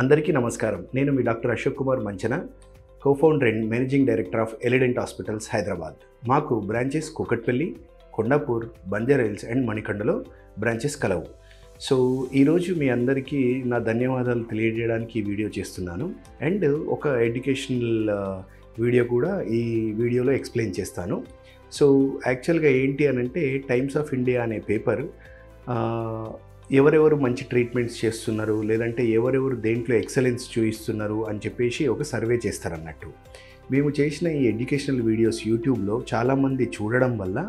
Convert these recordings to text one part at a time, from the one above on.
అందరికీ నమస్కారం. నేను మీ doctor Ashok Kumar Manchana, co-founder and managing director of Elident Hospitals, Hyderabad. మాకు బ్రాంచెస్ కూకట్పల్లి, కొండాపూర్, బంజారాహిల్స్ అండ్ మణికండలో బ్రాంచెస్ కలవు. సో ఈరోజు మీ అందరికీ నా ధన్యవాదాలు తెలియజేయడానికి ఈ వీడియో చేస్తున్నాను. అండ్ ఒక ఎడ్యుకేషనల్ వీడియో కూడా ఈ వీడియోలో ఎక్స్ప్లెయిన్ చేస్తాను. సో యాక్చువల్గా ఏంటి అనంటే, టైమ్స్ ఆఫ్ ఇండియా అనే పేపర్ ఎవరెవరు మంచి ట్రీట్మెంట్స్ చేస్తున్నారు, లేదంటే ఎవరెవరు దేంట్లో ఎక్సలెన్స్ చూపిస్తున్నారు అని చెప్పేసి ఒక సర్వే చేస్తారన్నట్టు. మేము చేసిన ఈ ఎడ్యుకేషనల్ వీడియోస్ యూట్యూబ్లో చాలామంది చూడడం వల్ల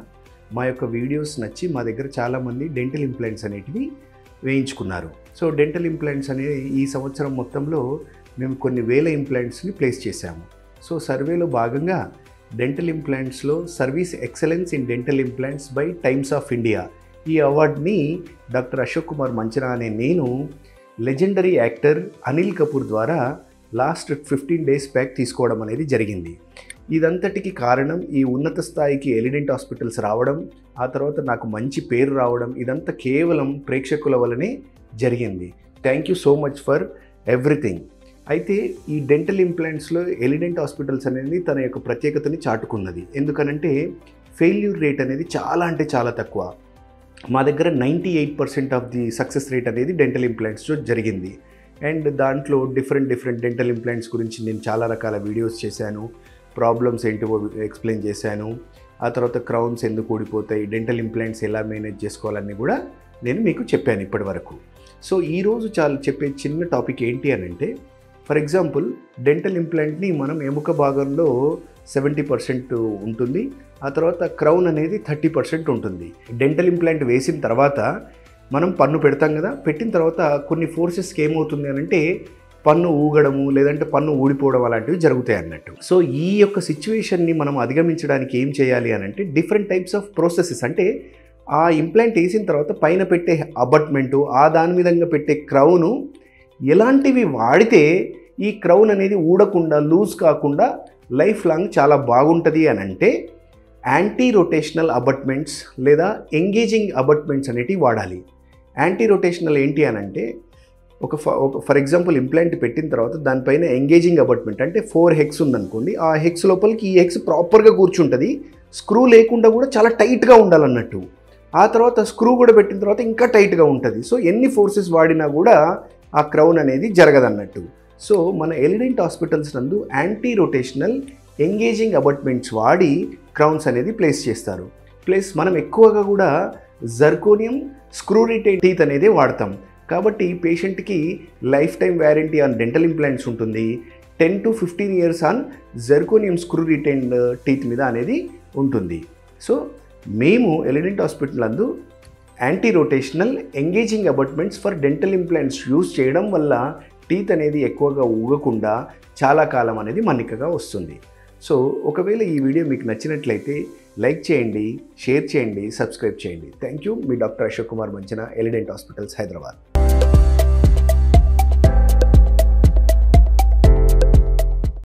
మా యొక్క వీడియోస్ నచ్చి మా దగ్గర చాలామంది డెంటల్ ఇంప్లాంట్స్ అనేటివి వేయించుకున్నారు. సో డెంటల్ ఇంప్లాంట్స్ అనేది ఈ సంవత్సరం మొత్తంలో మేము కొన్ని వేల ఇంప్లాంట్స్ని ప్లేస్ చేశాము. సో సర్వేలో భాగంగా డెంటల్ ఇంప్లాంట్స్లో service excellence in dental implants by Times of India, ఈ అవార్డ్ని డాక్టర్ అశోక్ కుమార్ మంచన అనే నేను లెజెండరీ యాక్టర్ అనిల్ కపూర్ ద్వారా లాస్ట్ 15 days బ్యాక్ తీసుకోవడం అనేది జరిగింది. ఇదంతటికి కారణం ఈ ఉన్నత స్థాయికి ఎలిడెంట్ హాస్పిటల్స్ రావడం, ఆ తర్వాత నాకు మంచి పేరు రావడం, ఇదంతా కేవలం ప్రేక్షకుల వల్లనే జరిగింది. Thank you so much for everything. అయితే ఈ డెంటల్ ఇంప్లాంట్స్లో ఎలిడెంట్ హాస్పిటల్స్ అనేది తన యొక్క ప్రత్యేకతని చాటుకున్నది. ఎందుకనంటే ఫెయిల్యూర్ రేట్ అనేది చాలా తక్కువ. మా దగ్గర 98% ఆఫ్ ది సక్సెస్ రేట్ అనేది డెంటల్ ఇంప్లాంట్స్లో జరిగింది. అండ్ దాంట్లో డిఫరెంట్ డెంటల్ ఇంప్లాంట్స్ గురించి నేను చాలా రకాల వీడియోస్ చేశాను. ప్రాబ్లమ్స్ ఏంటివో ఎక్స్ప్లెయిన్ చేశాను. ఆ తర్వాత క్రౌన్స్ ఎందుకు ఊడిపోతాయి, డెంటల్ ఇంప్లాంట్స్ ఎలా మేనేజ్ చేసుకోవాలని కూడా నేను మీకు చెప్పాను ఇప్పటి వరకు. సో ఈరోజు చెప్పే చిన్న టాపిక్ ఏంటి అని అంటే, ఫర్ ఎగ్జాంపుల్ డెంటల్ ఇంప్లాంట్ని మనం ఎముక భాగంలో 70% ఉంటుంది, ఆ తర్వాత క్రౌన్ అనేది 30% ఉంటుంది. డెంటల్ ఇంప్లాంట్ వేసిన తర్వాత మనం పన్ను పెడతాం కదా, పెట్టిన తర్వాత కొన్ని ఫోర్సెస్కి ఏమవుతుంది అని అంటే పన్ను ఊగడము, లేదంటే పన్ను ఊడిపోవడం అలాంటివి జరుగుతాయి అన్నట్టు. సో ఈ యొక్క సిచ్యువేషన్ని మనం అధిగమించడానికి ఏం చేయాలి అని అంటే, డిఫరెంట్ టైప్స్ ఆఫ్ ప్రాసెసెస్, అంటే ఆ ఇంప్లాంట్ వేసిన తర్వాత పైన పెట్టే అబట్మెంటు, ఆ దాని విధంగా పెట్టే క్రౌను ఎలాంటివి వాడితే ఈ క్రౌన్ అనేది ఊడకుండా, లూజ్ కాకుండా లైఫ్ లాంగ్ చాలా బాగుంటుంది అని అంటే, యాంటీ రొటేషనల్ అబట్మెంట్స్ లేదా ఎంగేజింగ్ అబట్మెంట్స్ అనేటివి వాడాలి. యాంటీ రొటేషనల్ ఏంటి అని అంటే, ఫర్ ఎగ్జాంపుల్ ఇంప్లాంట్ పెట్టిన తర్వాత దానిపైన ఎంగేజింగ్ అబట్మెంట్ అంటే 4 హెక్స్ ఉందనుకోండి, ఆ హెక్స్ లోపలికి ఈ హెక్స్ ప్రాపర్గా కూర్చుంటుంది, స్క్రూ లేకుండా కూడా చాలా టైట్గా ఉండాలన్నట్టు. ఆ తర్వాత స్క్రూ కూడా పెట్టిన తర్వాత ఇంకా టైట్గా ఉంటుంది. సో ఎన్ని ఫోర్సెస్ వాడినా కూడా ఆ క్రౌన్ అనేది జరగదన్నట్టు. సో మన ఎలిడెంట్ హాస్పిటల్స్ నందు యాంటీ రొటేషనల్ ఎంగేజింగ్ అబట్మెంట్స్ వాడి క్రౌన్స్ అనేది ప్లేస్ చేస్తారు. ప్లస్ మనం ఎక్కువగా కూడా జర్కోనియం స్క్రూ రిటైన్ టీత్ అనేది వాడతాం. కాబట్టి పేషెంట్కి life time warranty on dental implants ఉంటుంది. 10 to 15 years on zirconium screw retain teeth మీద అనేది ఉంటుంది. సో మేము ఎలిడెంట్ హాస్పిటల్ నందు anti rotational engaging అబట్మెంట్స్ for dental implants use చేయడం వల్ల టీత్ అనేది ఎక్కువగా ఊగకుండా చాలా కాలం అనేది మన్నికగా వస్తుంది. సో ఒకవేళ ఈ వీడియో మీకు నచ్చినట్లయితే లైక్ చేయండి, షేర్ చేయండి, సబ్స్క్రైబ్ చేయండి. Thank you. Me doctor Ashok Kumar Manchana, Elident hospitals, Hyderabad.